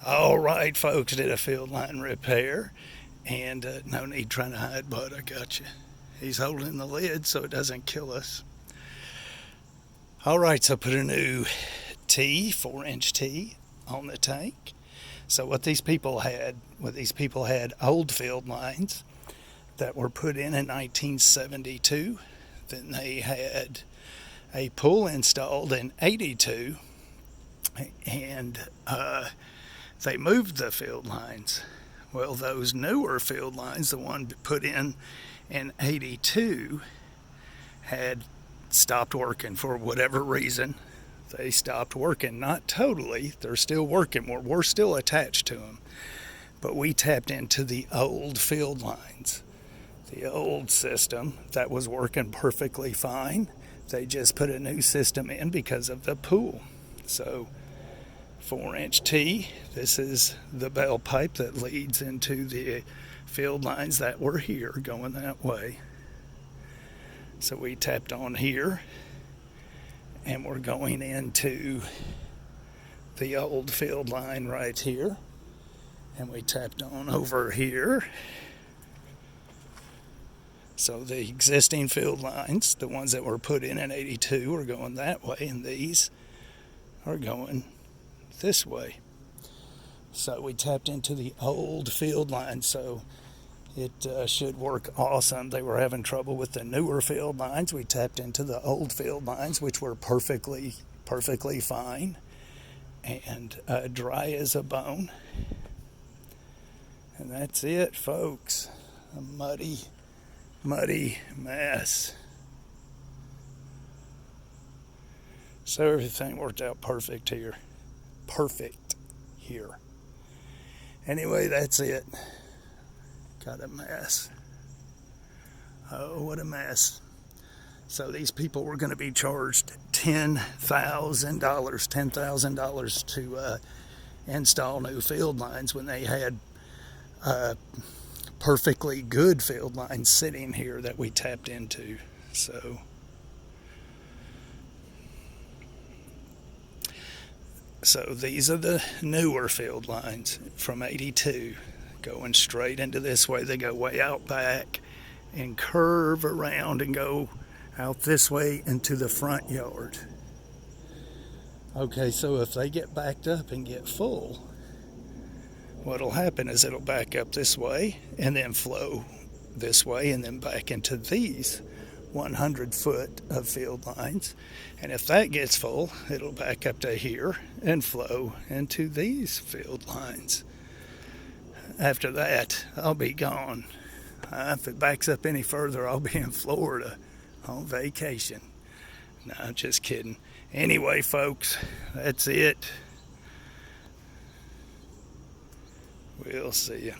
All right, folks, did a field line repair, and no need trying to hide, but I got you. He's holding the lid so it doesn't kill us. All right, so put a new T, 4-inch T, on the tank. So what these people had old field lines that were put in 1972. Then they had a pool installed in 82, and they moved the field lines. Well, those newer field lines, the one put in 82, had stopped working for whatever reason. They stopped working. Not totally. They're still working. We're still attached to them. But we tapped into the old field lines, the old system that was working perfectly fine. They just put a new system in because of the pool. So 4-inch T. This is the bell pipe that leads into the field lines that were here going that way. So we tapped on here and we're going into the old field line right here. And we tapped on over here. So the existing field lines, the ones that were put in 82, are going that way, and these are going this way. So we tapped into the old field line, so it should work awesome. They were having trouble with the newer field lines. We tapped into the old field lines, which were perfectly fine and dry as a bone. And that's it, folks. A muddy mess. So everything worked out perfect here. Anyway, that's it. Got a mess. Oh, what a mess. So these people were going to be charged $10,000 to install new field lines when they had perfectly good field lines sitting here that we tapped into. So these are the newer field lines from 82 going straight into this way. They go way out back and curve around and go out this way into the front yard. Okay, so if they get backed up and get full, what'll happen is it'll back up this way and then flow this way and then back into these 100 foot of field lines. And if that gets full, it'll back up to here and flow into these field lines. After that, I'll be gone. If it backs up any further, I'll be in Florida on vacation. No, just kidding. Anyway, folks, that's it. We'll see you.